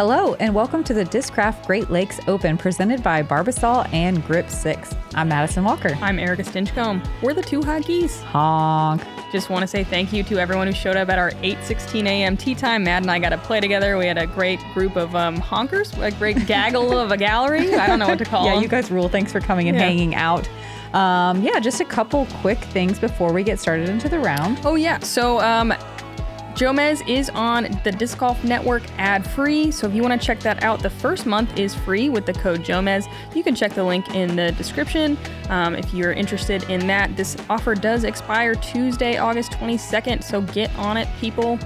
Hello, and welcome to the Discraft Great Lakes Open presented by Barbasol and Grip 6. I'm Madison Walker. I'm Erika Stinchcomb. We're the two hot geese. Honk. Just want to say thank you to everyone who showed up at our 8:16 a.m. tea time. Matt and I got to play together. We had a great group of honkers, a great gaggle of a gallery. I don't know what to call them. Yeah, you guys rule. Thanks for coming and hanging out. Just a couple quick things before we get started into the round. Oh, yeah. So, Jomez is on the Disc Golf Network ad-free, so if you want to check that out, the first month is free with the code Jomez. You can check the link in the description if you're interested in that. This offer does expire Tuesday, August 22nd, so get on it, people.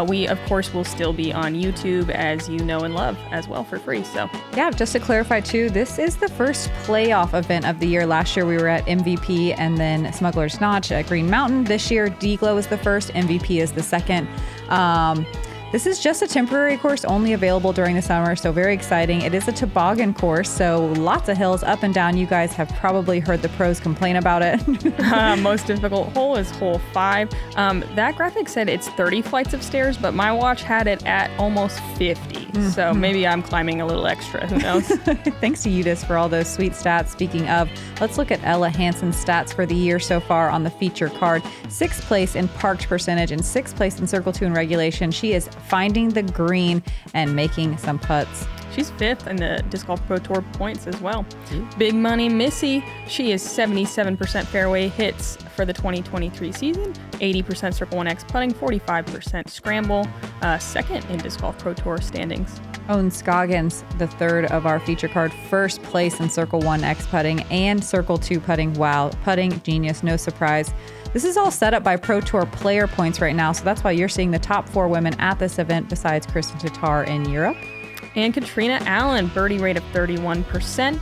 We, of course, will still be on YouTube, as you know and love, as well, for free. So, yeah, just to clarify, too, this is the first playoff event of the year. Last year, we were at MVP and then Smuggler's Notch at Green Mountain. This year, D-Glow is the first, MVP is the second. This is just a temporary course only available during the summer, so very exciting. It is a toboggan course, so lots of hills up and down. You guys have probably heard the pros complain about it. Most difficult hole is hole 5. That graphic said it's 30 flights of stairs, but my watch had it at almost 50. So maybe I'm climbing a little extra. Who knows? Thanks to UDISC for all those sweet stats. Speaking of, let's look at Ella Hansen's stats for the year so far on the feature card. 6th place in parked percentage and 6th place in Circle 2 in regulation. She is finding the green and making some putts. She's 5th in the Disc Golf Pro Tour points as well. Big money Missy, she is 77% fairway hits for the 2023 season, 80% Circle 1X putting, 45% scramble, 2nd in Disc Golf Pro Tour standings. Scoggins, the 3rd of our feature card, 1st place in Circle 1X putting and Circle 2 putting. Wow, putting genius, no surprise. This is all set up by Pro Tour player points right now, so that's why you're seeing the top 4 women at this event besides Kristen Tatar in Europe. And Catrina Allen, birdie rate of 31%,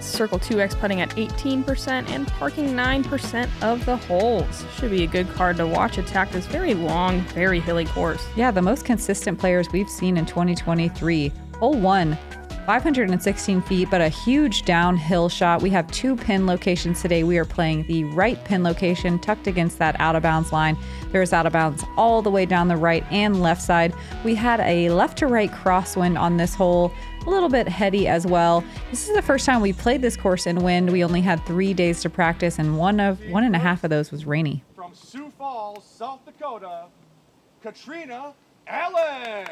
Circle 2X putting at 18%, and parking 9% of the holes. Should be a good card to watch attack this very long, very hilly course. Yeah, the most consistent players we've seen in 2023. Hole 1. 516 feet, but a huge downhill shot. We have 2 pin locations today. We are playing the right pin location tucked against that out of bounds line. There's out of bounds all the way down the right and left side. We had a left to right crosswind on this hole, a little bit heady as well. This is the first time we played this course in wind. We only had 3 days to practice, and one and a half of those was rainy. From Sioux Falls, South Dakota, Catrina Allen.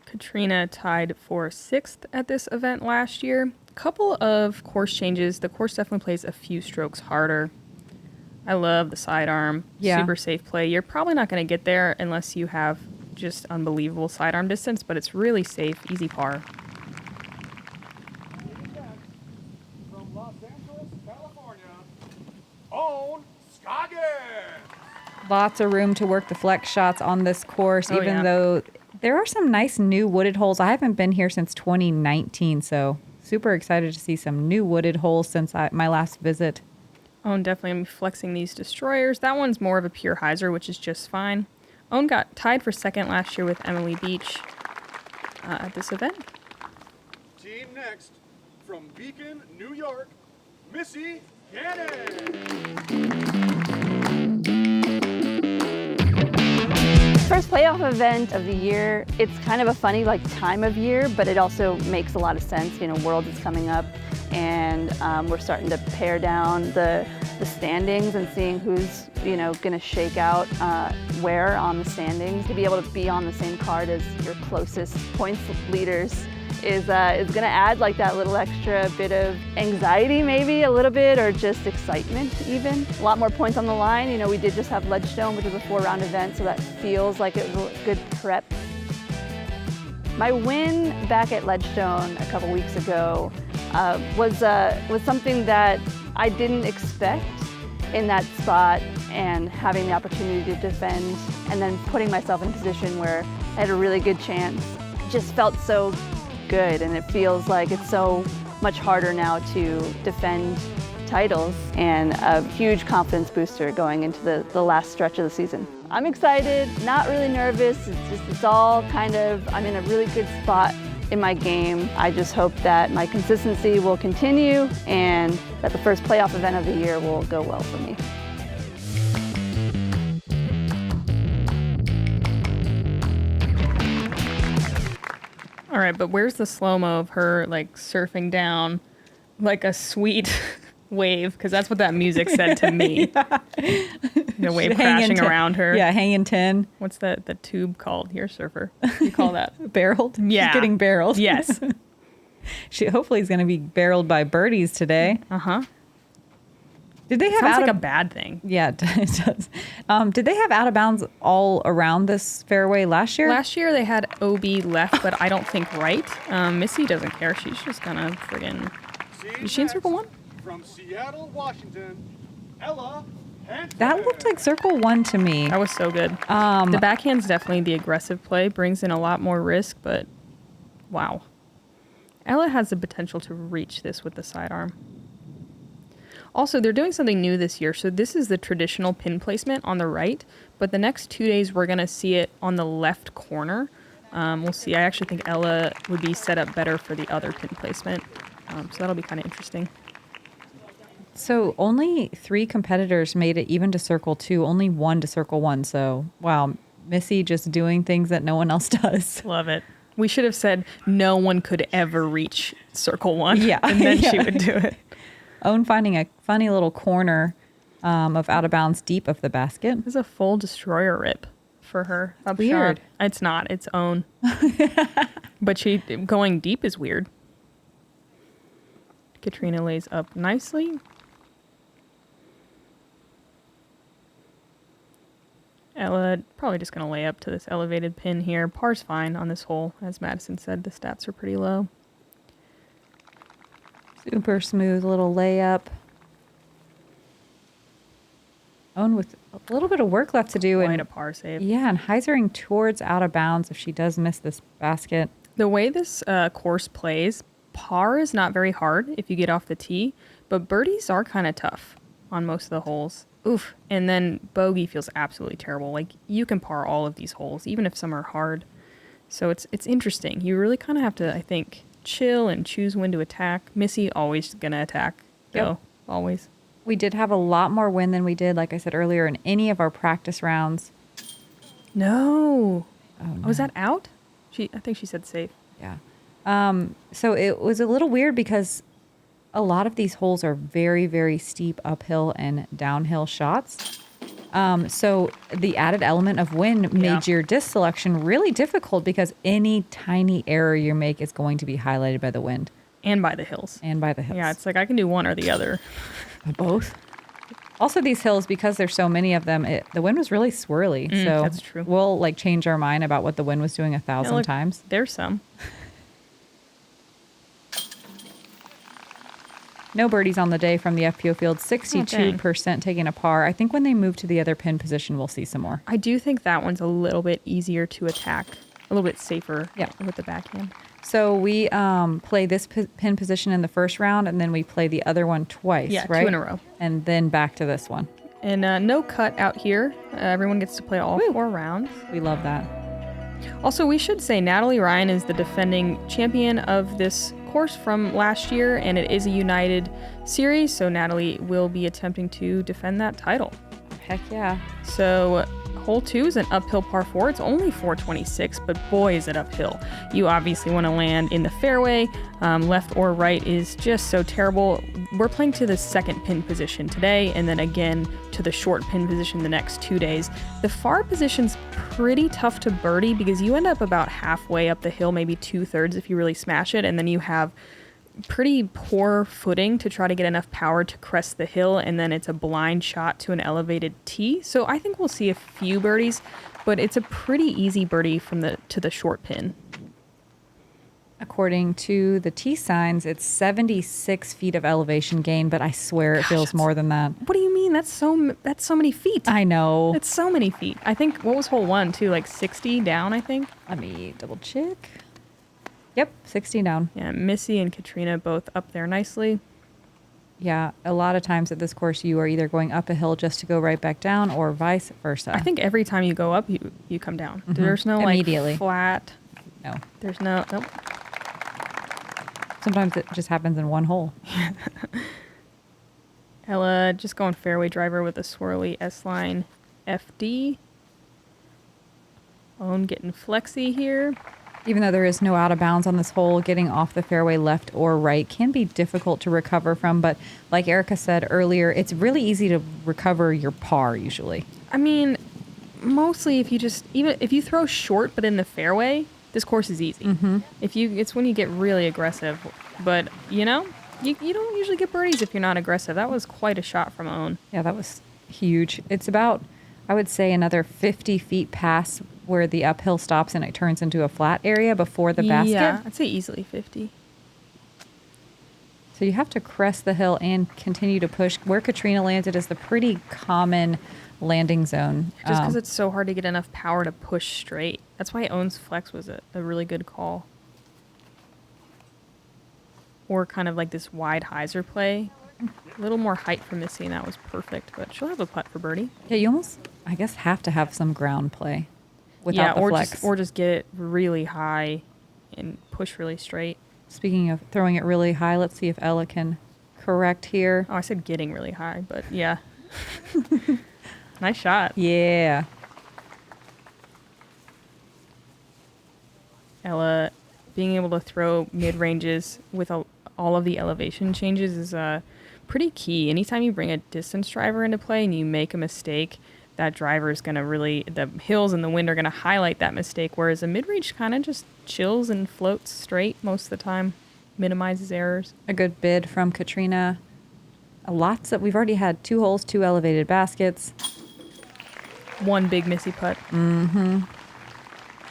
Catrina tied for 6th at this event last year. Couple of course changes. The course definitely plays a few strokes harder. I love the sidearm. Yeah. Super safe play. You're probably not going to get there unless you have just unbelievable sidearm distance, but it's really safe, easy par. From Los Angeles, California, Scoggins. Lots of room to work the flex shots on this course, even though there are some nice new wooded holes. I haven't been here since 2019, so super excited to see some new wooded holes since my last visit. Owen definitely going to be flexing these destroyers. That one's more of a pure hyzer, which is just fine. Owen got tied for 2nd last year with Emily Beach at this event. Team next, from Beacon, New York, Missy, Gannon. First playoff event of the year. It's kind of a funny time of year, but it also makes a lot of sense. Worlds is coming up, and we're starting to pare down the standings and seeing who's going to shake out where on the standings. To be able to be on the same card as your closest points leaders is going to add that little extra bit of anxiety, maybe a little bit, or just excitement even. A lot more points on the line. We did just have Ledgestone, which is a 4-round event, so that feels like it was a good prep. My win back at Ledgestone a couple weeks ago was something that I didn't expect in that spot, and having the opportunity to defend and then putting myself in a position where I had a really good chance just felt so good, and it feels like it's so much harder now to defend titles, and a huge confidence booster going into the last stretch of the season. I'm excited, not really nervous. It's all kind of, I'm in a really good spot in my game. I just hope that my consistency will continue and that the first playoff event of the year will go well for me. All right, but where's the slow-mo of her, like, surfing down like a sweet wave? Because that's what that music said to me. The wave She's hanging crashing around her. Yeah, hanging 10. What's the tube called? You're a surfer. What do you call that? Barreled? Yeah. She's getting barreled. Yes. She hopefully is going to be barreled by birdies today. Uh-huh. Did they have Sounds out like of, a bad thing. Yeah, it does. Did they have out of bounds all around this fairway last year? Last year they had OB left, but I don't think right. Missy doesn't care. She's just gonna friggin'... Is she in circle 1? From Seattle, Washington, Ella Hansen. That looked like circle 1 to me. That was so good. The backhand's definitely the aggressive play. Brings in a lot more risk, but wow. Ella has the potential to reach this with the sidearm. Also, they're doing something new this year. So this is the traditional pin placement on the right, but the next 2 days we're going to see it on the left corner. We'll see. I actually think Ella would be set up better for the other pin placement. So that'll be kind of interesting. So only 3 competitors made it even to circle 2, only 1 to circle 1. So, wow, Missy just doing things that no one else does. Love it. We should have said no one could ever reach circle 1. Yeah. And then Yeah. she would do it. Owen finding a funny little corner of out of bounds deep of the basket. This is a full destroyer rip for her. Up Weird. shot. It's not. It's Own. But she going deep is weird. Catrina lays up nicely. Ella probably just going to lay up to this elevated pin here. Par's fine on this hole. As Madison said, the stats are pretty low. Super smooth little layup. Owen with a little bit of work left to do. Quite And a par save. yeah, and Heisering towards out of bounds if she does miss this basket. The way this course plays, par is not very hard if you get off the tee, but birdies are kind of tough on most of the holes. Oof. And then bogey feels absolutely terrible. Like, you can par all of these holes, even if some are hard. So it's interesting. You really kind of have to, I think, chill and choose when to attack. Missy always gonna attack. Yep. Go. Always. We did have a lot more wind than we did, like I said earlier, in any of our practice rounds. No. Oh, no. Was that out? I think she said safe. Yeah. So it was a little weird because a lot of these holes are very, very steep uphill and downhill shots. So the added element of wind made your disc selection really difficult because any tiny error you make is going to be highlighted by the wind. And by the hills. And by the hills. Yeah, it's like I can do one or the other. Both. Also, these hills, because there's so many of them, the wind was really swirly. So that's true. We'll like change our mind about what the wind was doing 1,000 Yeah, look, times. There's some. No birdies on the day from the FPO field. 62% taking a par. I think when they move to the other pin position, we'll see some more. I do think that one's a little bit easier to attack. A little bit safer with the backhand. So we play this pin position in the first round, and then we play the other one twice, Yeah, right? 2 in a row. And then back to this one. And no cut out here. Everyone gets to play all 4 rounds. We love that. Also, we should say Natalie Ryan is the defending champion of this course from last year, and it is a United series, so Natalie will be attempting to defend that title. Heck yeah. So hole 2 is an uphill par 4. It's only 426, but boy, is it uphill. You obviously want to land in the fairway. Left or right is just so terrible. We're playing to the second pin position today, and then again to the short pin position the next 2 days. The far position's pretty tough to birdie because you end up about halfway up the hill, maybe 2/3 if you really smash it, and then you have pretty poor footing to try to get enough power to crest the hill, and then it's a blind shot to an elevated tee. So I think we'll see a few birdies, but it's a pretty easy birdie from to the short pin. According to the tee signs, it's 76 feet of elevation gain, but I swear it feels more than that. What do you mean? That's so many feet. I know. It's so many feet. I think, what was hole 1 too? Like 60 down, I think? Let me double check. Yep, 60 down. Yeah, Missy and Catrina both up there nicely. Yeah, a lot of times at this course, you are either going up a hill just to go right back down or vice versa. I think every time you go up, you come down. There's no Immediately. flat. No. There's no, nope. Sometimes it just happens in one hole. Ella just going fairway driver with a swirly S-line FD. Owen getting flexy here. Even though there is no out of bounds on this hole, getting off the fairway left or right can be difficult to recover from. But like Erika said earlier, it's really easy to recover your par usually. I mean, mostly even if you throw short but in the fairway, this course is easy. Mm-hmm. It's when you get really aggressive. But, you don't usually get birdies if you're not aggressive. That was quite a shot from Owen. Yeah, that was huge. It's about, I would say, another 50 feet past where the uphill stops and it turns into a flat area before the basket. Yeah, I'd say easily 50. So you have to crest the hill and continue to push. Where Catrina landed is the pretty common landing zone. Just because it's so hard to get enough power to push straight. That's why Owen's flex was a really good call. Or kind of like this wide hyzer play. A little more height for Missy, and that was perfect. But she'll have a putt for birdie. Yeah, you almost, I guess, have to have some ground play without the flex. Or just get it really high and push really straight. Speaking of throwing it really high, let's see if Ella can correct here. Oh, I said getting really high, but yeah. Nice shot. Yeah. Ella being able to throw mid-ranges with all of the elevation changes is pretty key. Anytime you bring a distance driver into play and you make a mistake, that driver is going to the hills and the wind are going to highlight that mistake, whereas a mid-range kind of just chills and floats straight most of the time, minimizes errors. A good bid from Catrina. We've already had 2 holes, 2 elevated baskets. 1 big Missy putt.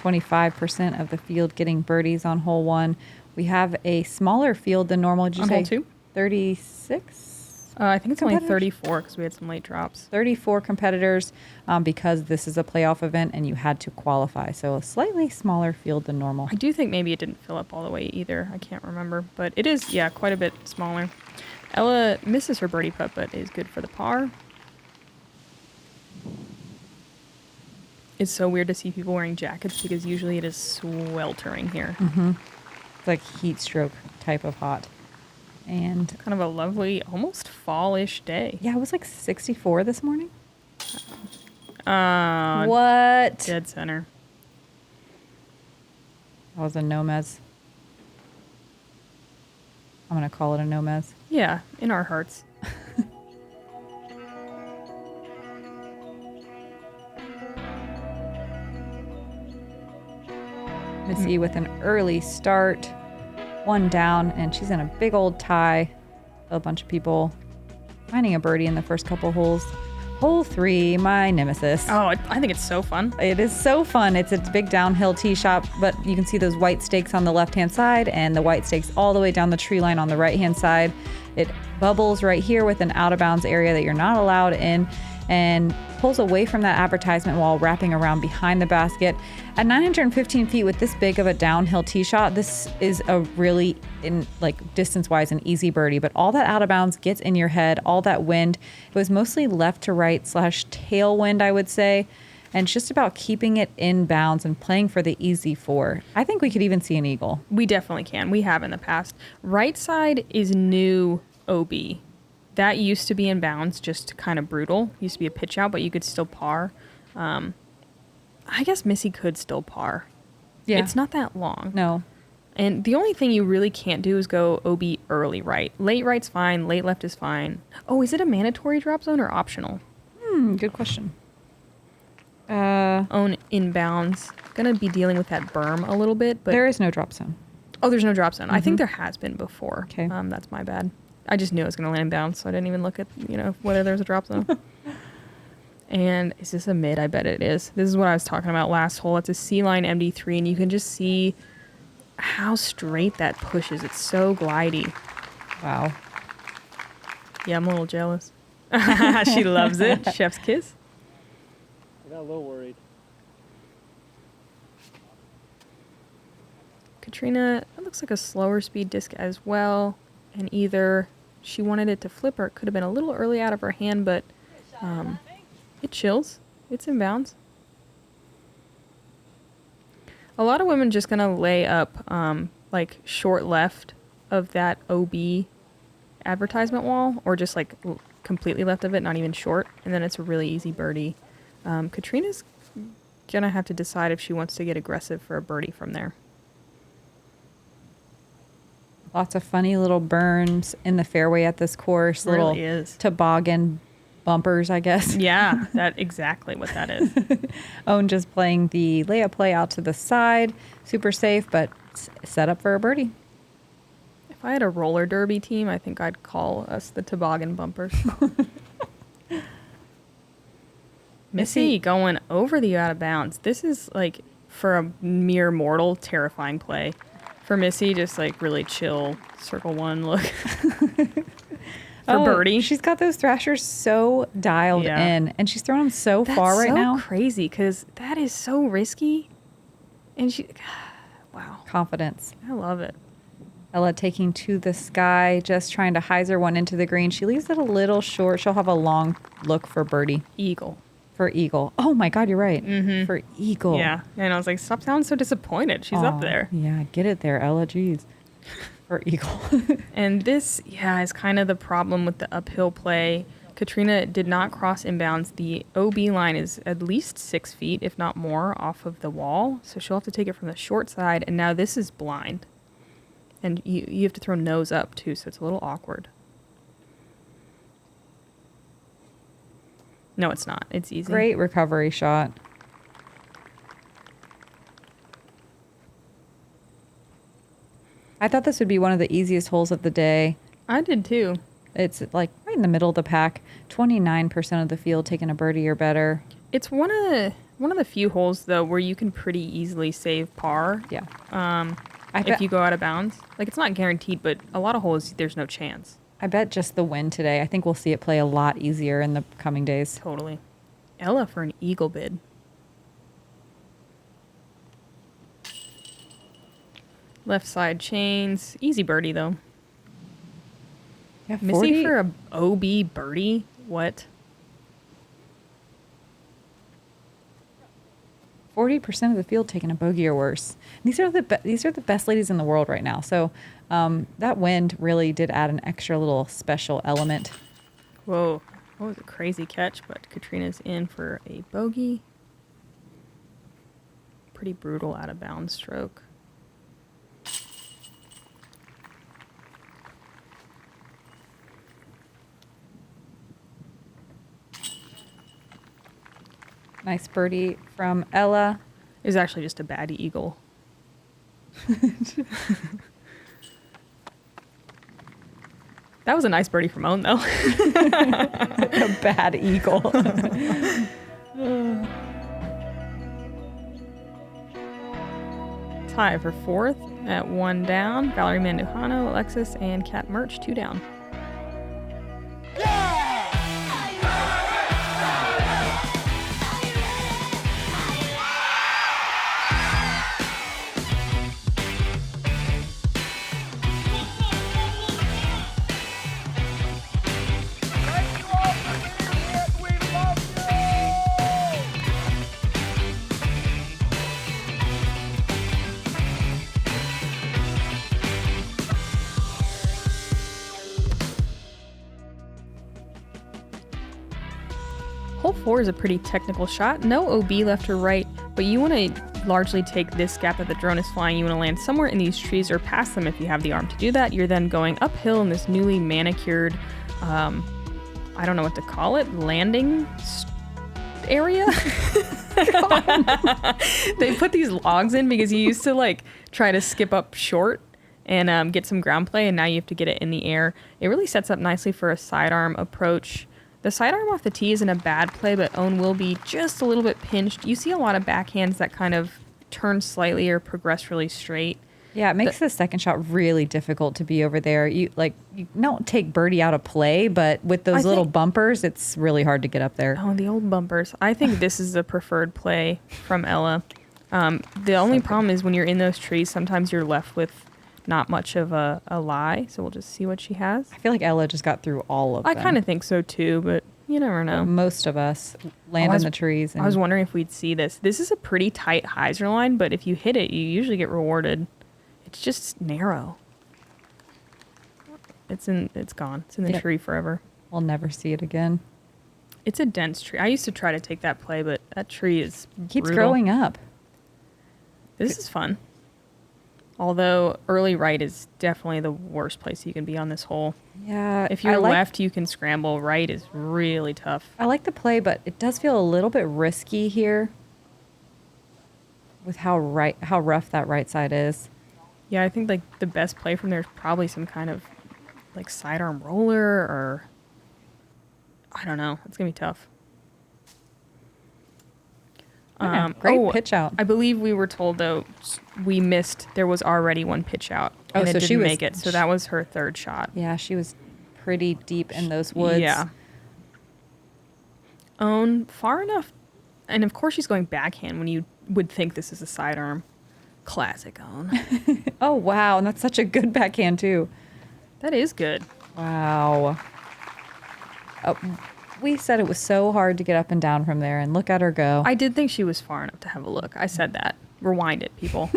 25% of the field getting birdies on hole 1. We have a smaller field than normal. Did you On say hole 2? 36? I think it's only Competitors? 34 because we had some late drops. 34 competitors because this is a playoff event and you had to qualify. So a slightly smaller field than normal. I do think maybe it didn't fill up all the way either. I can't remember. But it is, quite a bit smaller. Ella misses her birdie putt, but is good for the par. It's so weird to see people wearing jackets because usually it is sweltering here. It's like heat stroke type of hot. And Kind of a lovely, almost fall-ish day. yeah, it was like 64 this morning. What? What? Dead center. That was a Nomez. I'm going to call it a Nomez. Yeah, in our hearts. Missy with an early start. 1 down, and she's in a big old tie. A bunch of people finding a birdie in the first couple holes. Hole 3, my nemesis. Oh, I think it's so fun. It is so fun. It's a big downhill tee shot, but you can see those white stakes on the left-hand side and the white stakes all the way down the tree line on the right-hand side. It bubbles right here with an out-of-bounds area that you're not allowed in and pulls away from that advertisement while wrapping around behind the basket. At 915 feet with this big of a downhill tee shot, this is a really, distance-wise, an easy birdie. But all that out of bounds gets in your head, all that wind. It was mostly left to right / tailwind, I would say. And it's just about keeping it in bounds and playing for the easy 4. I think we could even see an eagle. We definitely can. We have in the past. Right side is new OB. That used to be in bounds, just kind of brutal. Used to be a pitch out, but you could still par. I guess Missy could still par. Yeah. It's not that long. No. And the only thing you really can't do is go OB early right. Late right's fine. Late left is fine. Oh, is it a mandatory drop zone or optional? Good question. Own inbounds. Gonna be dealing with that berm a little bit, but There is no drop zone. oh, there's no drop zone. I think there has been before. Okay. That's my bad. I just knew it was gonna land bounds, so I didn't even look at whether there was a drop zone. And is this a mid? I bet it is. This is what I was talking about last hole. It's a C-line MD3, and you can just see how straight that pushes. It's so glidey. Wow. Yeah, I'm a little jealous. She loves it. Chef's kiss. I got a little worried. Catrina, that looks like a slower speed disc as well. And either she wanted it to flip or it could have been a little early out of her hand, but it chills. It's in bounds. A lot of women just going to lay up short left of that OB advertisement wall or just completely left of it, not even short. And then it's a really easy birdie. Catrina's going to have to decide if she wants to get aggressive for a birdie from there. Lots of funny little berms in the fairway at this course. Little Really is. toboggan bumpers, I guess. Yeah, that exactly what that is. Owen just playing the layup play out to the side. Super safe, but set up for a birdie. If I had a roller derby team, I think I'd call us the toboggan bumpers. Missy going over the out of bounds. This is like, for a mere mortal, terrifying play. For Missy, just like really chill circle one look. For birdie. She's got those thrashers so dialed in, and she's throwing them so far right now. That's so crazy, because that is so risky. And she, wow. Confidence. I love it. Ella taking to the sky, just trying to hyzer one into the green. She leaves it a little short. She'll have a long look for birdie. Eagle. For eagle. Oh my God, you're right. Mm-hmm. For eagle. Yeah. And I was like, stop sounding so disappointed. She's up there. Yeah, get it there, Ella. Jeez. For eagle. And this, is kind of the problem with the uphill play. Catrina did not cross inbounds. The OB line is at least 6 feet, if not more, off of the wall. So she'll have to take it from the short side. And now this is blind. And you have to throw nose up, too, so it's a little awkward. No, it's not. It's easy. Great recovery shot. I thought this would be one of the easiest holes of the day. I did, too. It's like right in the middle of the pack. 29% of the field taking a birdie or better. It's one of the few holes, though, where you can pretty easily save par. Yeah. If you go out of bounds. Like, it's not guaranteed, but a lot of holes, there's no chance. I bet just the wind today. I think we'll see it play a lot easier in the coming days. Totally. Ella for an eagle bid. Left side chains. Easy birdie, though. Yeah, Missy for a OB birdie? What? 40% of the field taking a bogey or worse. These are the best ladies in the world right now. So that wind really did add an extra little special element. Whoa. That was a crazy catch, but Catrina's in for a bogey. Pretty brutal out of bounds stroke. Nice birdie from Ella. It was actually just a bad eagle. That was a nice birdie from Owen, though. A bad eagle. Tie for fourth at 1 down. Valerie Mandujano, Alexis, and Kat Murch, 2 down. Hole 4 is a pretty technical shot. No OB left or right, but you want to largely take this gap that the drone is flying. You want to land somewhere in these trees or past them if you have the arm to do that. You're then going uphill in this newly manicured, I don't know what to call it, landing area? They put these logs in because you used to like try to skip up short and get some ground play, and now you have to get it in the air. It really sets up nicely for a sidearm approach. The sidearm off the tee isn't a bad play, but Owen will be just a little bit pinched. You see a lot of backhands that kind of turn slightly or progress really straight. Yeah, it makes the second shot really difficult to be over there. You don't take birdie out of play, but with those little bumpers, it's really hard to get up there. Oh, the old bumpers. I think this is the preferred play from Ella. The only problem is when you're in those trees, sometimes you're left with not much of a lie. So we'll just see what she has. I feel like Ella just got through all of them. I kind of think so too, but you never know. Most of us land in the trees. I was wondering if we'd see this. This is a pretty tight hyzer line, but if you hit it, you usually get rewarded. It's just narrow. It's gone. It's in the tree forever. We'll never see it again. It's a dense tree. I used to try to take that play, but that tree is keeps brutal. growing up. This is fun. Although early right is definitely the worst place you can be on this hole. Yeah. If you're left, you can scramble. Right is really tough. I like the play, but it does feel a little bit risky here with how rough that right side is. Yeah, I think like the best play from there is probably some kind of like sidearm roller or I don't know. It's gonna be tough. Great pitch out. I believe we were told though we missed. There was already one pitch out, and it didn't make it. So that was her third shot. Yeah, she was pretty deep in those woods. Yeah. Far enough, and of course she's going backhand when you would think this is a sidearm. Classic Own. Oh wow, and that's such a good backhand too. That is good. Wow. We said it was so hard to get up and down from there, and look at her go. I did think she was far enough to have a look. I said that. Rewind it, people.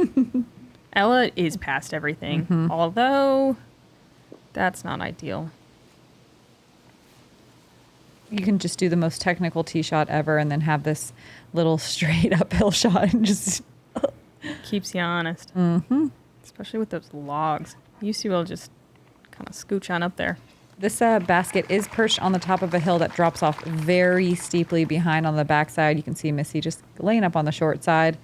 Ella is past everything, although that's not ideal. You can just do the most technical tee shot ever and then have this little straight uphill shot and just... Keeps you honest. Especially with those logs. You used to be able to just kind of scooch on up there. This basket is perched on the top of a hill that drops off very steeply behind on the backside. You can see Missy just laying up on the short side.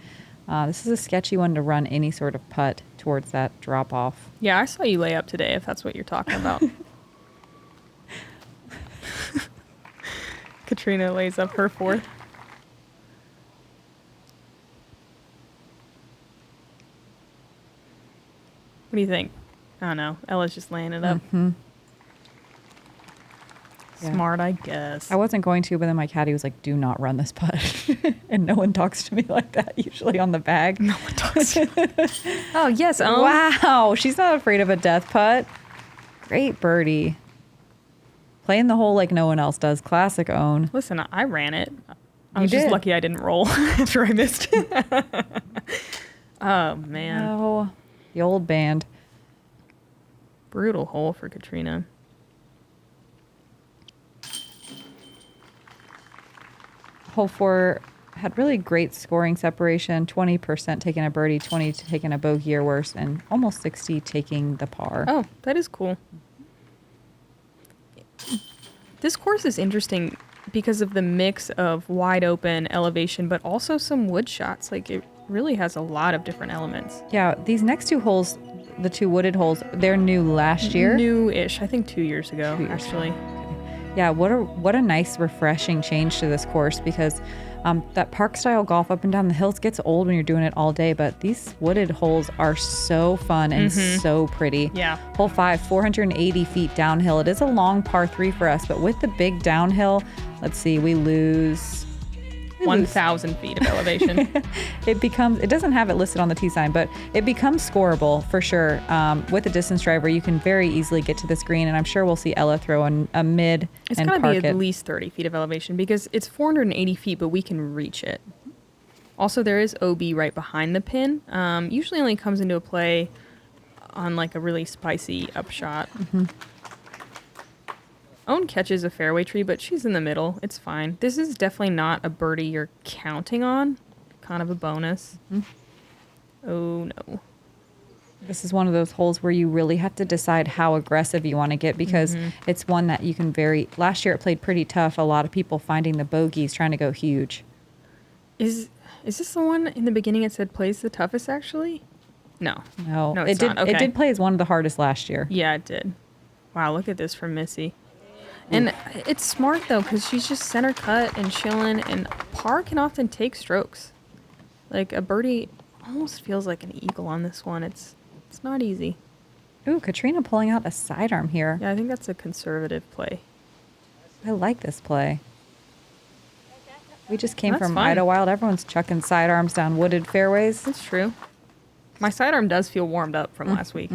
This is a sketchy one to run any sort of putt towards that drop off. Yeah, I saw you lay up today, if that's what you're talking about. Catrina lays up her fourth. What do you think? I don't know. Ella's just laying it up. Smart, I guess. I wasn't going to, but then my caddy was like, do not run this putt. And no one talks to me like that, usually on the bag. No one talks to me. Oh, yes. Wow. She's not afraid of a death putt. Great birdie. Playing the hole like no one else does. Classic Own. Listen, I ran it. I was just lucky I didn't roll after I missed it. Oh, man. Oh, the old band. Brutal hole for Catrina. Hole 4 had really great scoring separation. 20% taking a birdie, 20 taking a bogey or worse, and almost 60 taking the par. Oh, that is cool. This course is interesting because of the mix of wide open elevation, but also some wood shots. Like it really has a lot of different elements. Yeah, these next two holes, the two wooded holes, they're new last year. New-ish, I think 2 years ago, actually. Yeah, what a nice, refreshing change to this course because that park-style golf up and down the hills gets old when you're doing it all day, but these wooded holes are so fun and so pretty. Yeah. Hole 5, 480 feet downhill. It is a long par 3 for us, but with the big downhill, let's see, we lose 1,000 feet of elevation. It doesn't have it listed on the tee sign, but it becomes scoreable for sure. With a distance driver, you can very easily get to this green, and I'm sure we'll see Ella throw a mid it's and got to park be at least 30 feet of elevation because it's 480 feet, but we can reach it. Also, there is OB right behind the pin. Usually only comes into a play on like a really spicy upshot. Own catches a fairway tree, but she's in the middle. It's fine. This is definitely not a birdie you're counting on. Kind of a bonus. Oh, no. This is one of those holes where you really have to decide how aggressive you want to get because it's one that you can last year it played pretty tough. A lot of people finding the bogeys, trying to go huge. Is this the one in the beginning it said plays the toughest actually? No. No, it's not. Okay. It did play as one of the hardest last year. Yeah, it did. Wow, look at this from Missy. And it's smart, though, because she's just center cut and chilling, and par can often take strokes. Like, a birdie almost feels like an eagle on this one. It's not easy. Ooh, Catrina pulling out a sidearm here. Yeah, I think that's a conservative play. I like this play. We just came That's from fine. Idlewild. Everyone's chucking sidearms down wooded fairways. That's true. My sidearm does feel warmed up from last week.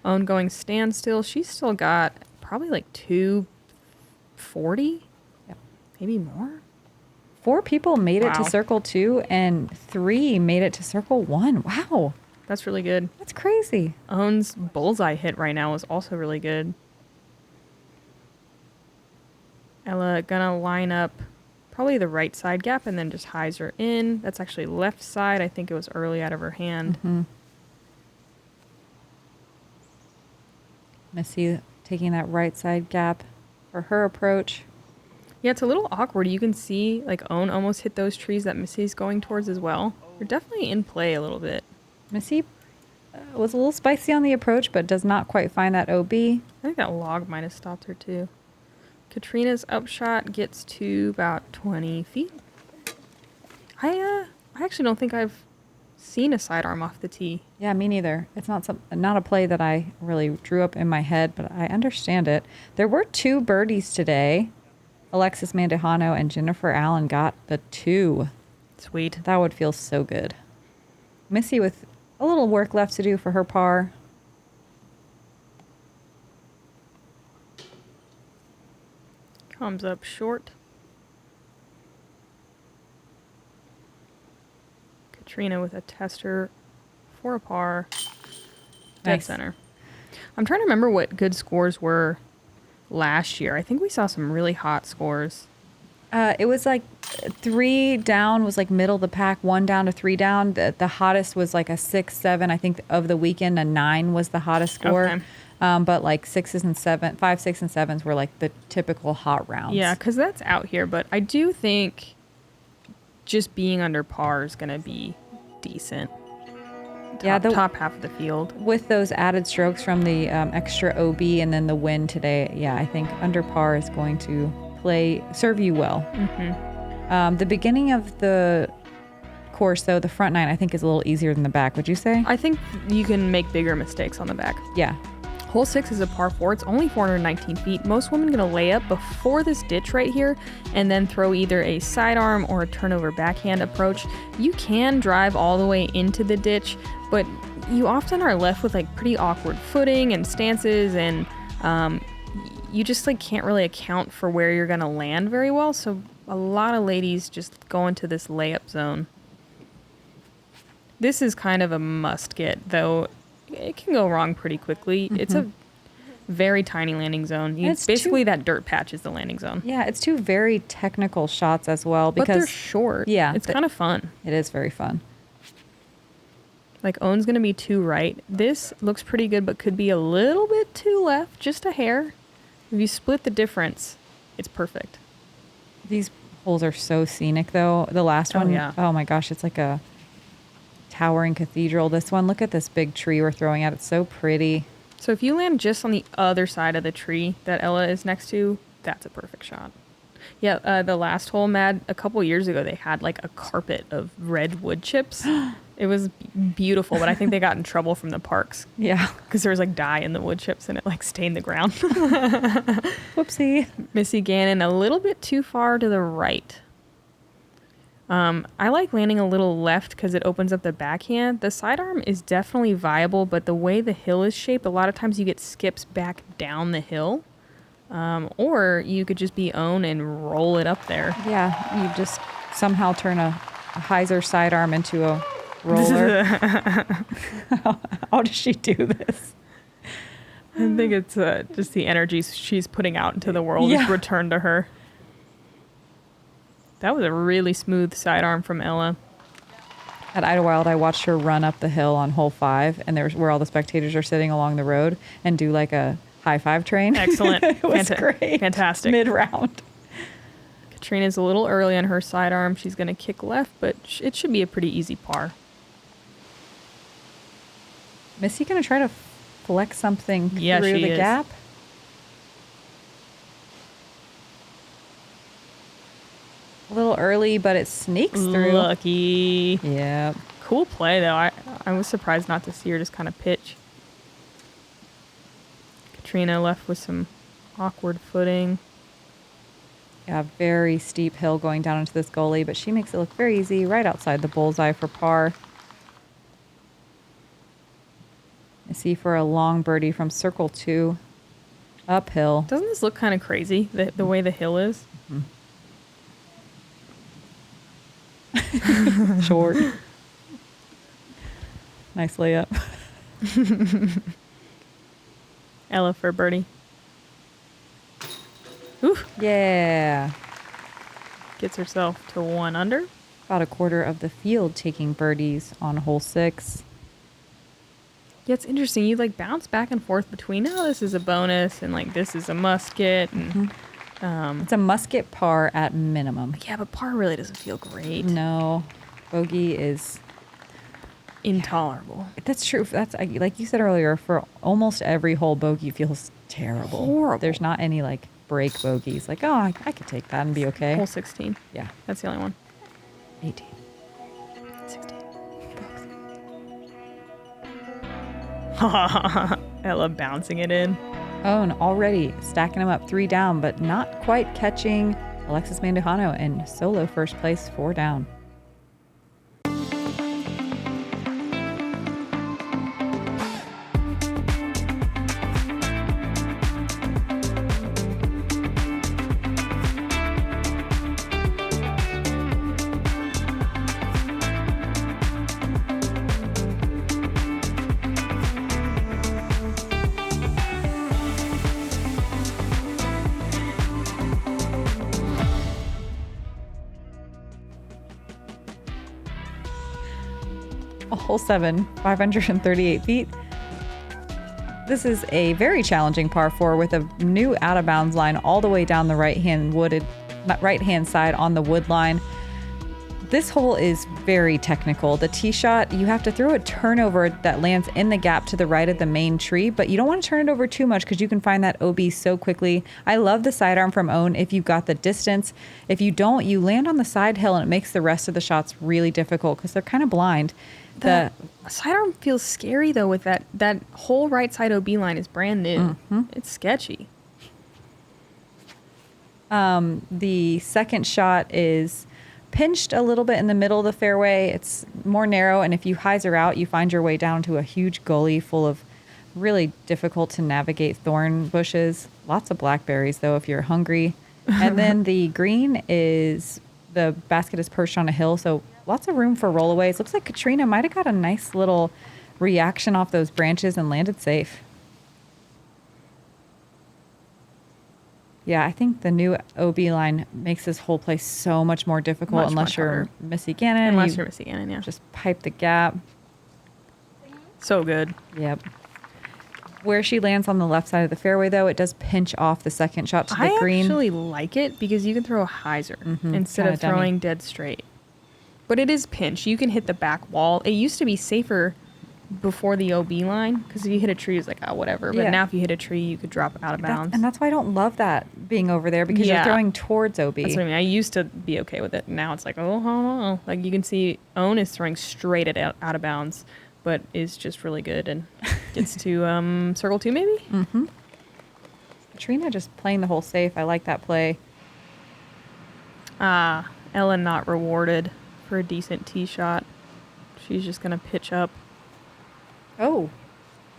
Own going standstill. She's still got probably like 240, maybe more. 4 people made it to Wow. circle 2 and 3 made it to circle 1. Wow. That's really good. That's crazy. Own's bullseye hit right now is also really good. Ella gonna line up probably the right side gap and then just hyzer in. That's actually left side. I think it was early out of her hand. Missy taking that right side gap for her approach. Yeah, it's a little awkward. You can see like Own almost hit those trees that Missy's going towards as well. You're definitely in play a little bit. Missy was a little spicy on the approach, but does not quite find that OB. I think that log might have stopped her too. Katrina's upshot gets to about 20 feet. I actually don't think I've seen a sidearm off the tee. Yeah, me neither. It's not a play that I really drew up in my head, but I understand it. There were 2 birdies today. Alexis Mandujano and Jennifer Allen got the 2. Sweet. That would feel so good. Missy with a little work left to do for her par. Comes up short. Katrina with a tester for a par. Dead Nice. center. I'm trying to remember what good scores were last year. I think we saw some really hot scores. It was like 3 down was like middle of the pack, 1 down to 3 down. The hottest was like a 6, 7. I think of the weekend, a 9 was the hottest score. Okay. But like 5, 6, and 7s were like the typical hot rounds. Yeah, because that's out here. But I do think just being under par is going to be decent. Top half of the field. With those added strokes from the extra OB and then the win today, yeah, I think under par is going to serve you well. Mm-hmm. The beginning of the course, though, the front 9, I think is a little easier than the back. Would you say? I think you can make bigger mistakes on the back. Yeah. Hole 6 is a par 4. It's only 419 feet. Most women going to lay up before this ditch right here and then throw either a sidearm or a turnover backhand approach. You can drive all the way into the ditch, but you often are left with like pretty awkward footing and stances, and you just like can't really account for where you're going to land very well. So a lot of ladies just go into this layup zone. This is kind of a must get, though. It can go wrong pretty quickly. Mm-hmm. It's a very tiny landing zone. It's basically that dirt patch is the landing zone. Yeah, it's 2 very technical shots as well. Because, but they're short. Yeah. It's kind of fun. It is very fun. Like, Own's going to be 2 right. This looks pretty good, but could be a little bit 2 left, just a hair. If you split the difference, it's perfect. These holes are so scenic, though. The last one, yeah. Oh my gosh, it's like a towering cathedral. This one, look at this big tree we're throwing at. It's so pretty. So if you land just on the other side of the tree that Ella is next to, that's a perfect shot. Yeah, the last hole, Mad, a couple years ago, they had like a carpet of red wood chips. It was beautiful, but I think they got in trouble from the parks. Yeah. Because there was like dye in the wood chips and it like stained the ground. Whoopsie. Missy Gannon a little bit too far to the right. I like landing a little left because it opens up the backhand. The sidearm is definitely viable, but the way the hill is shaped, a lot of times you get skips back down the hill. Or you could just be Own and roll it up there. Yeah, you just somehow turn a hyzer sidearm into a roller. How does she do this? I think it's just the energy she's putting out into the world is returned to her. That was a really smooth sidearm from Ella. At Idlewild, I watched her run up the hill on hole 5, and there's where all the spectators are sitting along the road, and do like a high five train. Excellent. It was great. Fantastic. Mid-round. Katrina's a little early on her sidearm. She's going to kick left, but it should be a pretty easy par. Missy going to try to flex something through she the is. gap? A little early, but it sneaks through. Lucky. Yeah. Cool play, though. I was surprised not to see her just kind of pitch. Katrina left with some awkward footing. Yeah, very steep hill going down into this gully, but she makes it look very easy, right outside the bullseye for par. Missy for a long birdie from circle 2, uphill. Doesn't this look kind of crazy, the way the hill is? Mm-hmm. Short. Nice layup. Ella for birdie. Ooh. Yeah. Gets herself to 1 under. About a quarter of the field taking birdies on hole 6. Yeah, it's interesting. You like bounce back and forth between, oh, this is a bonus and like this is a musket. And It's a musket par at minimum. yeah, but par really doesn't feel great. No, bogey is Intolerable. That's true. That's like you said earlier. For almost every hole, bogey feels terrible. Horrible. There's not any like break bogeys. Like, oh, I could take that and be okay. Hole 16. Yeah, That's the only one. 18. 16. I love bouncing it in. Oh, and already stacking them up 3 down, but not quite catching Alexis Mandujano in solo first place, 4 down. Hole 7, 538 feet. This is a very challenging par 4 with a new out of bounds line all the way down the right hand side on the wood line. This hole is very technical. The tee shot, you have to throw a turnover that lands in the gap to the right of the main tree, but you don't want to turn it over too much because you can find that OB so quickly. I love the sidearm from Own if you've got the distance. If you don't, you land on the side hill and it makes the rest of the shots really difficult because they're kind of blind. The sidearm feels scary though with that whole right side OB line is brand new. It's sketchy. The second shot is pinched a little bit in the middle of the fairway. It's more narrow, and if you hyzer out, you find your way down to a huge gully full of really difficult to navigate thorn bushes. Lots of blackberries, though, if you're hungry. And then the green is, the basket is perched on a hill, so lots of room for rollaways. Looks like Catrina might have got a nice little reaction off those branches and landed safe. Yeah, I think the new OB line makes this whole place so much more difficult unless you're Missy Gannon. Unless you're Missy Gannon, yeah. Just pipe the gap. So good. Yep. Where she lands on the left side of the fairway, though, it does pinch off the second shot to the green. I actually like it because you can throw a hyzer instead kinda of throwing dead straight. But it is pinch. You can hit the back wall. It used to be safer before the OB line because if you hit a tree, it's like, oh, whatever. But now if you hit a tree, you could drop out of bounds. And that's why I don't love that being over there because you're throwing towards OB. That's what I mean. I used to be okay with it. Now it's like, oh. Like you can see Own is throwing straight out of bounds, but is just really good and gets to circle 2 maybe? Mm-hmm. Catrina just playing the hole safe. I like that play. Ellen not rewarded for a decent tee shot. She's just going to pitch up. Oh.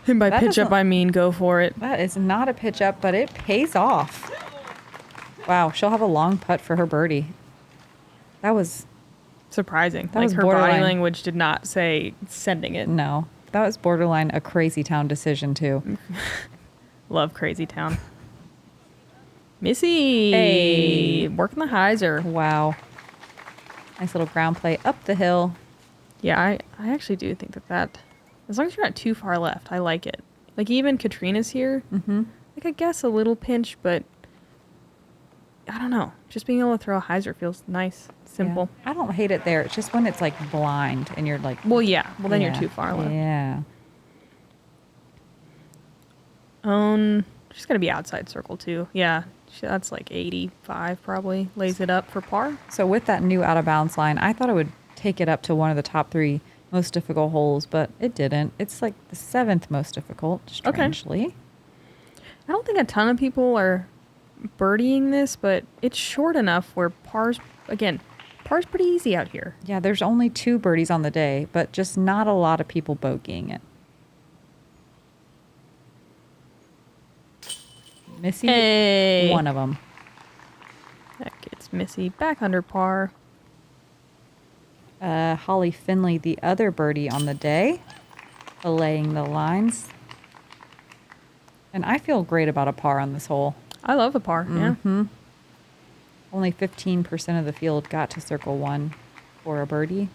And by pitch up, I mean go for it. That is not a pitch up, but it pays off. Wow, she'll have a long putt for her birdie. That was surprising. That was her body language did not say sending it. No, that was borderline a Crazy Town decision too. Love Crazy Town. Missy, hey, working the hyzer. Wow, nice little ground play up the hill. Yeah, I actually do think that as long as you're not too far left, I like it. Like even Catrina's here. Mm-hmm. Like I guess a little pinch, but I don't know. Just being able to throw a hyzer feels nice, simple. Yeah. I don't hate it there. It's just when it's like blind and you're like, well, yeah. Well, then you're too far left. Yeah. She's gonna be outside circle too. Yeah, that's like 85 probably. Lays it up for par. So with that new out of bounds line, I thought it would take it up to one of the top 3 most difficult holes, but it didn't. It's like the 7th most difficult, strangely. Okay. I don't think a ton of people are birdieing this, but it's short enough where par's pretty easy out here. Yeah, there's only 2 birdies on the day, but just not a lot of people bogeying it. Missy, one of them. That gets Missy back under par. Holly Finley, the other birdie on the day, belaying the lines. And I feel great about a par on this hole. I love a par, yeah. Only 15% of the field got to circle 1 for a birdie.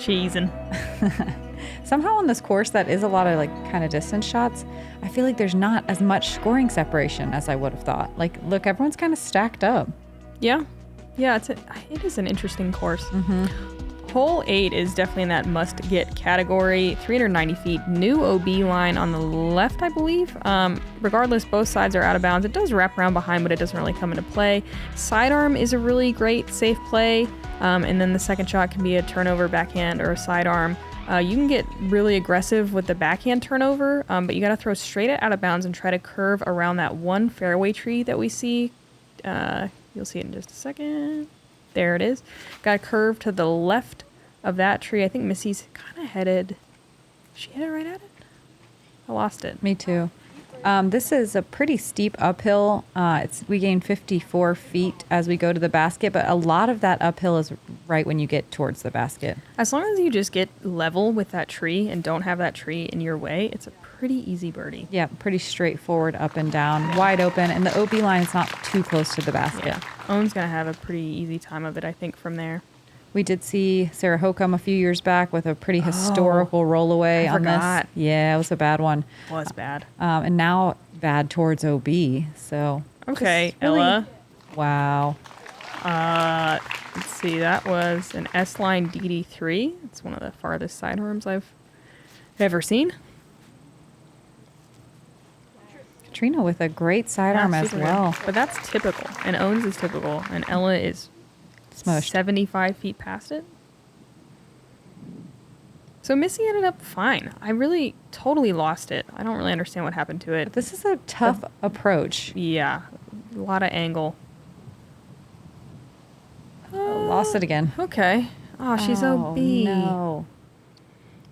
Cheesing. Somehow on this course that is a lot of like kind of distance shots, I feel like there's not as much scoring separation as I would have thought. Like, look, everyone's kind of stacked up. Yeah. Yeah, it is an interesting course. Hole 8 is definitely in that must-get category. 390 feet, new OB line on the left, I believe. Regardless, both sides are out of bounds. It does wrap around behind, but it doesn't really come into play. Sidearm is a really great, safe play. And then the second shot can be a turnover backhand or a sidearm. You can get really aggressive with the backhand turnover, but you got to throw straight out of bounds and try to curve around that one fairway tree that we see. You'll see it in just a second. There it is. Got to curve to the left of that tree. I think Missy's kind of headed. She headed right at it? I lost it. Me too. This is a pretty steep uphill. We gain 54 feet as we go to the basket, but a lot of that uphill is right when you get towards the basket. As long as you just get level with that tree and don't have that tree in your way, it's a pretty easy birdie. Yeah, pretty straightforward up and down, wide open, and the OB line is not too close to the basket. Yeah. Owen's going to have a pretty easy time of it, I think, from there. We did see Sarah Hokum a few years back with a pretty historical rollaway on forgot. this. Yeah, it was a bad one. Was bad. And now bad towards OB. So Okay, really, Ella. Wow. Let's see. That was an S-line DD3. It's one of the farthest sidearms I've ever seen. Catrina with a great sidearm as super well. good. But that's typical. And Owens is typical. And Ella is Smushed. 75 feet past it. So Missy ended up fine. I really totally lost it. I don't really understand what happened to it. This is a tough approach. Yeah, a lot of angle. Lost it again. Okay. Oh, she's OB. No.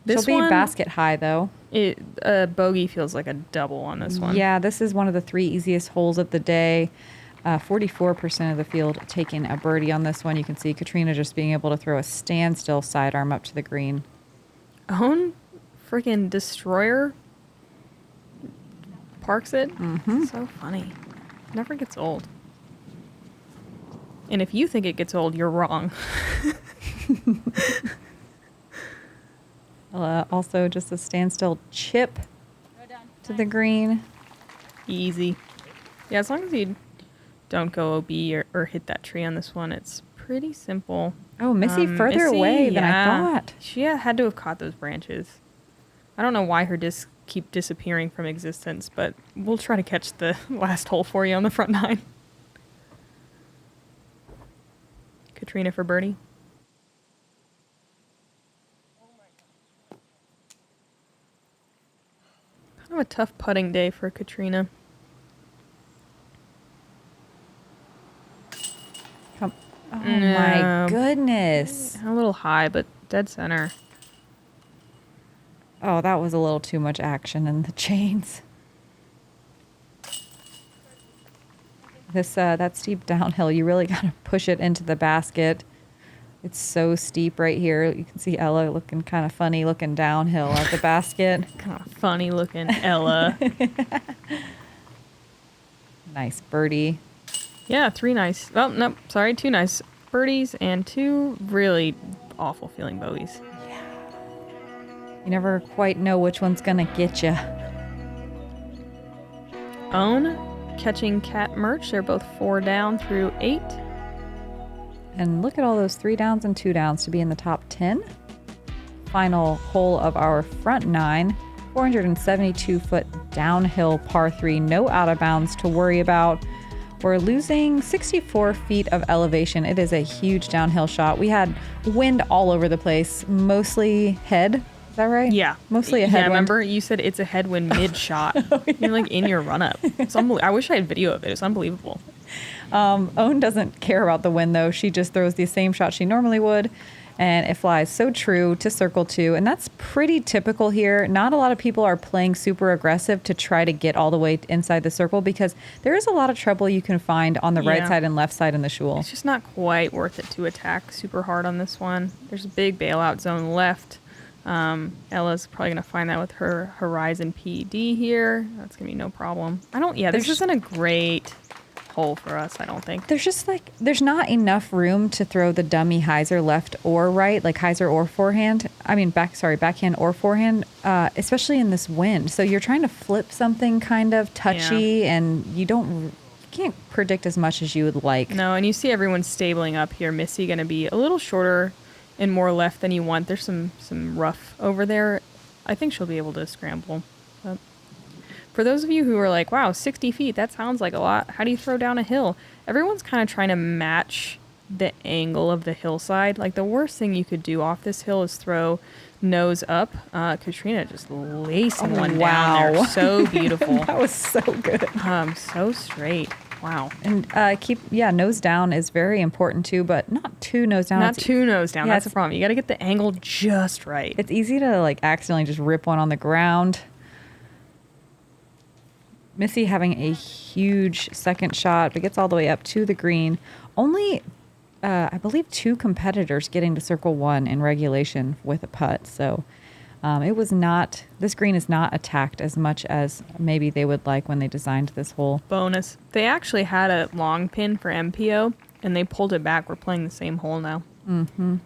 This She'll be one, basket high though. bogey feels like a double on this one. Yeah, this is one of the 3 easiest holes of the day. 44% of the field taking a birdie on this one. You can see Catrina just being able to throw a standstill sidearm up to the green. Own freaking destroyer parks it. So funny. Never gets old. And if you think it gets old, you're wrong. Also, just a standstill chip to the green. Easy. Yeah, as long as you don't go OB or hit that tree on this one, it's pretty simple. Oh, Missy further Missy, away than I yeah. thought. She had to have caught those branches. I don't know why her discs keep disappearing from existence, but we'll try to catch the last hole for you on the front 9. Catrina for birdie. Kind of a tough putting day for Catrina. Oh my goodness. A little high, but dead center. Oh, that was a little too much action in the chains. That steep downhill, you really got to push it into the basket. It's so steep right here. You can see Ella looking kind of funny looking downhill at the basket. Kind of funny looking Ella. Nice birdie. Yeah, 3 nice. Oh, nope. Sorry, 2 nice birdies and 2 really awful feeling bogeys. You never quite know which one's going to get you. Own catching cat merch. They're both 4 down through 8. And look at all those 3 downs and 2 downs to be in the top 10. Final hole of our front 9. 472-foot downhill par 3. No out of bounds to worry about. We're losing 64 feet of elevation. It is a huge downhill shot. We had wind all over the place, mostly head. Is that right? Yeah. Mostly a headwind. Yeah, remember you said it's a headwind mid-shot. You're like in your run-up. I wish I had video of it. It's unbelievable. Owen doesn't care about the wind, though. She just throws the same shot she normally would, and it flies so true to circle 2, and that's pretty typical here. Not a lot of people are playing super aggressive to try to get all the way inside the circle because there is a lot of trouble you can find on the right side and left side in the shul. It's just not quite worth it to attack super hard on this one. There's a big bailout zone left. Ella's probably going to find that with her Horizon PED here. That's going to be no problem. This isn't a great hole for us, I don't think. There's just like, there's not enough room to throw the dummy hyzer left or right, like hyzer or forehand. I mean, backhand or forehand, especially in this wind. So you're trying to flip something kind of touchy and you can't predict as much as you would like. No, and you see everyone stabling up here. Missy going to be a little shorter and more left than you want. There's some rough over there. I think she'll be able to scramble. But for those of you who are like, wow, 60 feet, that sounds like a lot. How do you throw down a hill? Everyone's kind of trying to match the angle of the hillside. Like the worst thing you could do off this hill is throw nose up. Katrina just lacing one down there. So beautiful. That was so good. So straight. Wow. And nose down is very important too, but not too nose down. Not too nose down. That's the problem. You got to get the angle just right. It's easy to like accidentally just rip one on the ground. Missy having a huge second shot, but gets all the way up to the green. Only, I believe, 2 competitors getting to circle 1 in regulation with a putt. So this green is not attacked as much as maybe they would like when they designed this hole. Bonus. They actually had a long pin for MPO, and they pulled it back. We're playing the same hole now. Mm-hmm.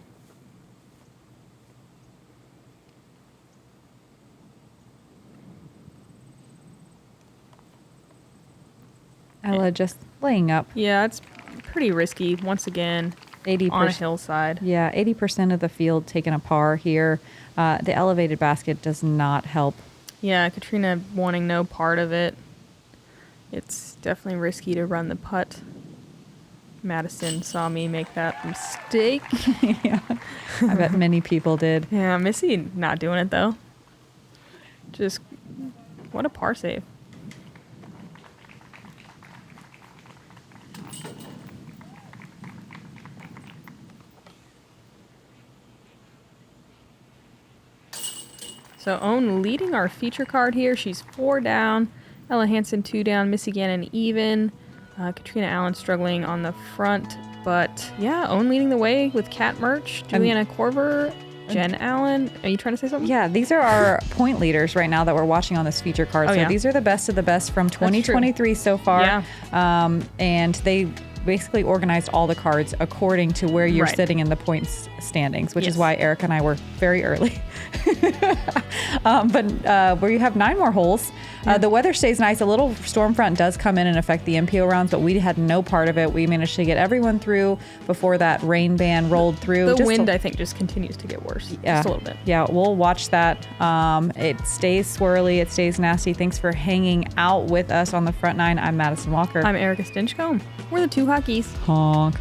Ella just laying up. Yeah, it's pretty risky. Once again, 80% on a hillside. Yeah, 80% of the field taking a par here. The elevated basket does not help. Yeah, Katrina wanting no part of it. It's definitely risky to run the putt. Madison saw me make that mistake. Yeah, I bet many people did. Yeah, Missy not doing it though. Just, what a par save. So Owen leading our feature card here. She's 4 down. Ella Hansen 2 down. Missy Gannon even. Katrina Allen struggling on the front. But yeah, Owen leading the way with Cat Merch. Juliana Corver. Jen Allen. Are you trying to say something? Yeah, these are our point leaders right now that we're watching on this feature card. These are the best of the best from 2023 so far. Yeah. And they basically organized all the cards according to where you're sitting in the points standings, which is why Erika and I were very early. But where you have 9 more holes, the weather stays nice. A little storm front does come in and affect the MPO rounds, but we had no part of it. We managed to get everyone through before that rain ban rolled through. The wind, I think, just continues to get worse. Yeah, just a little bit. Yeah, we'll watch that. It stays swirly. It stays nasty. Thanks for hanging out with us on the front 9. I'm Madison Walker. I'm Erika Stinchcomb. We're the 2 hockeys. Honk.